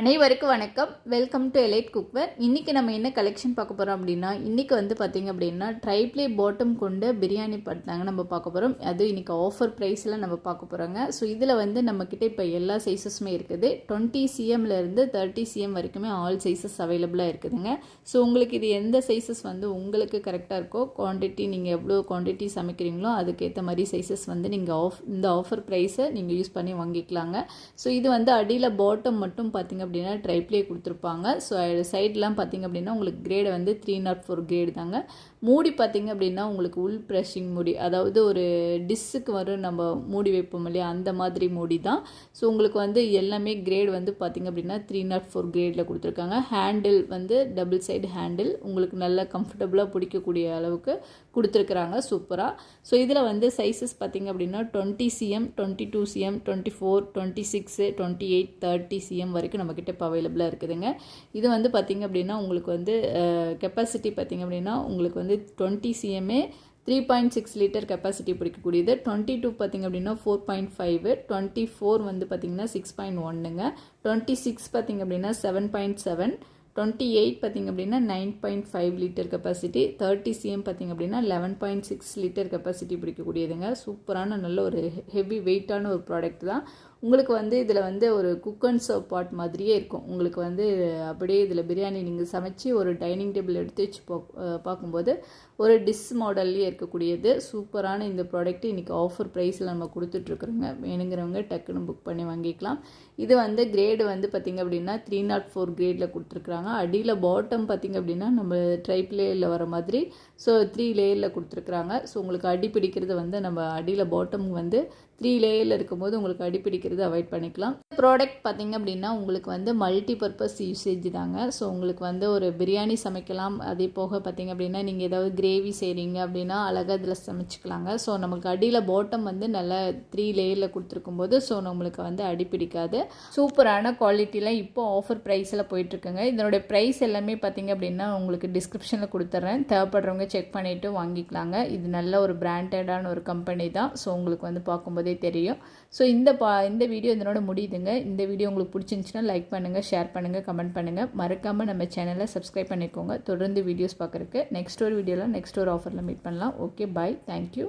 அனைவருக்கும் வணக்கம். Welcome to elite cookware. இன்றைக்கி நம்ம என்ன கலெக்ஷன் பார்க்க போகிறோம் அப்படின்னா, இன்றைக்கி வந்து பார்த்திங்க அப்படின்னா ட்ரைப்ளே பாட்டம் கொண்ட பிரியாணி பட்டாங்க நம்ம பார்க்க போகிறோம். அதுவும் இன்றைக்கி ஆஃபர் ப்ரைஸில் நம்ம பார்க்க போகிறோங்க. ஸோ இதில் வந்து நம்மக்கிட்ட இப்போ எல்லா சைஸஸுமே இருக்குது. 20 cmலேருந்து 30 cm வரைக்குமே ஆல் சைஸஸ் அவைலபிளாக இருக்குதுங்க. ஸோ உங்களுக்கு இது எந்த சைஸஸ் வந்து உங்களுக்கு கரெக்டாக இருக்கோ, குவான்டிட்டி நீங்கள் எவ்வளோ குவான்டிட்டி சமைக்கிறீங்களோ அதுக்கேற்ற மாதிரி சைஸஸ் வந்து நீங்கள் இந்த ஆஃபர் ப்ரைஸை நீங்கள் யூஸ் பண்ணி வாங்கிக்கலாங்க. ஸோ இது வந்து அடியில் பாட்டம் மட்டும் பார்த்திங்க அப்படின்னா ட்ரைப்ளே கொடுத்துருப்பாங்க. ஸோ சைட்லாம் பார்த்திங்க அப்படின்னா உங்களுக்கு கிரேடு வந்து 304 கிரேடு தாங்க. மூடி பார்த்திங்க அப்படின்னா உங்களுக்கு உள் ப்ரெஷிங் மூடி, அதாவது ஒரு டிஷ்ஷுக்கு வரும் நம்ம மூடி வைப்போம் இல்லையா, அந்த மாதிரி மூடி தான். ஸோ உங்களுக்கு வந்து எல்லாமே கிரேடு வந்து பார்த்திங்க அப்படின்னா 304 கிரேடில் கொடுத்துருக்காங்க. ஹேண்டில் வந்து டபுள் சைடு ஹேண்டில் உங்களுக்கு நல்லா கம்ஃபர்டபுளாக பிடிக்கக்கூடிய அளவுக்கு கொடுத்துருக்குறாங்க சூப்பராக. ஸோ இதில் வந்து சைஸஸ் பார்த்திங்க அப்படின்னா 20 cm, 22 cm, 24, 26, 28, 30 cm வரைக்கும் நம்மக்கிட்ட இப்போ அவைலபிளாக இருக்குதுங்க. இது வந்து பார்த்திங்க அப்படின்னா உங்களுக்கு வந்து கெப்பாசிட்டி பார்த்திங்க அப்படின்னா உங்களுக்கு வந்து 20 cm 3.6 லிட்டர் கெப்பாசிட்டி பிடிக்கக்கூடியது. 22 பார்த்திங்க அப்படின்னா 4.5, 24 வந்து பார்த்திங்கன்னா 6.1ங்க, 26 பார்த்திங்க அப்படின்னா 7.7, 28 பார்த்திங்க அப்படின்னா 9.5 லிட்டர் கெப்பாசிட்டி, 30 cm பார்த்திங்க அப்படின்னா 11.6 லிட்டர் கெப்பாசிட்டி பிடிக்கக்கூடியதுங்க. சூப்பரான நல்ல ஒரு ஹெவி வெயிட்டான ஒரு ப்ராடக்ட் தான். உங்களுக்கு வந்து இதில் வந்து ஒரு குக் அண்ட் சர்வ் பாட் மாதிரியே இருக்கும். உங்களுக்கு வந்து அப்படியே இதில் பிரியாணி நீங்கள் சமைச்சு ஒரு டைனிங் டேபிள் எடுத்து வச்சு பார்க்கும்போது ஒரு டிஷ் மாடல்லையே இருக்கக்கூடியது சூப்பரான இந்த ப்ராடக்ட்டு இன்றைக்கி ஆஃபர் ப்ரைஸில் நம்ம கொடுத்துட்ருக்குறோங்க. வேணுங்கிறவங்க டக்குன்னு புக் பண்ணி வாங்கிக்கலாம். இது வந்து கிரேடு வந்து பார்த்திங்க அப்படின்னா 304 கிரேடில் கொடுத்துருக்குறாங்க. அடியில் பாட்டம் பார்த்திங்க அப்படின்னா நம்ம ட்ரைப்ளேயில் வர மாதிரி ஸோ 3 லேயரில் கொடுத்துருக்குறாங்க. ஸோ உங்களுக்கு அடி பிடிக்கிறது வந்து நம்ம அடியில் பாட்டம் வந்து 3 லேயரில் இருக்கும்போது உங்களுக்கு அடி பிடிக்கிறது அவாய்ட் பண்ணிக்கலாம். ப்ராடக்ட் பார்த்திங்க அப்படின்னா உங்களுக்கு வந்து மல்டி பர்பஸ் யூசேஜ் தாங்க. ஸோ உங்களுக்கு வந்து ஒரு பிரியாணி சமைக்கலாம். அதே போக பார்த்திங்க அப்படின்னா நீங்கள் ஏதாவது கிரேவி செய்கிறீங்க அப்படின்னா அழகாக இதில் சமைச்சிக்கலாங்க. ஸோ நமக்கு அடியில் பாட்டம் வந்து நல்லா 3 லேயரில் கொடுத்துருக்கும் போது ஸோ நம்மளுக்கு வந்து அடி பிடிக்காது. சூப்பரான குவாலிட்டியில் இப்போ ஆஃபர் ப்ரைஸில் போயிட்டுருக்குங்க. இதனுடைய ப்ரைஸ் எல்லாமே பார்த்திங்க அப்படின்னா உங்களுக்கு டிஸ்கிரிப்ஷனில் கொடுத்துட்றேன். தேவைப்படுறவங்க செக் பண்ணிவிட்டு வாங்கிக்கலாங்க. இது நல்ல ஒரு பிராண்டடான ஒரு கம்பெனி தான். ஸோ உங்களுக்கு வந்து பார்க்கும்போதே தெரியும். ஸோ இந்த வீடியோ இதனோட முடியுதுங்க. இந்த வீடியோ உங்களுக்கு பிடிச்சிருந்துச்சுன்னா லைக் பண்ணுங்கள், ஷேர் பண்ணுங்கள், கமெண்ட் பண்ணுங்கள். மறக்காமல் நம்ம சேனலை சப்ஸ்கிரைப் பண்ணிக்கோங்க. தொடர்ந்து வீடியோஸ் பார்க்குறதுக்கு. நெக்ஸ்ட் ஒரு வீடியோவில் நெக்ஸ்ட் ஒரு ஆஃபரில் மீட் பண்ணலாம். ஓகே, பாய், தேங்க்யூ.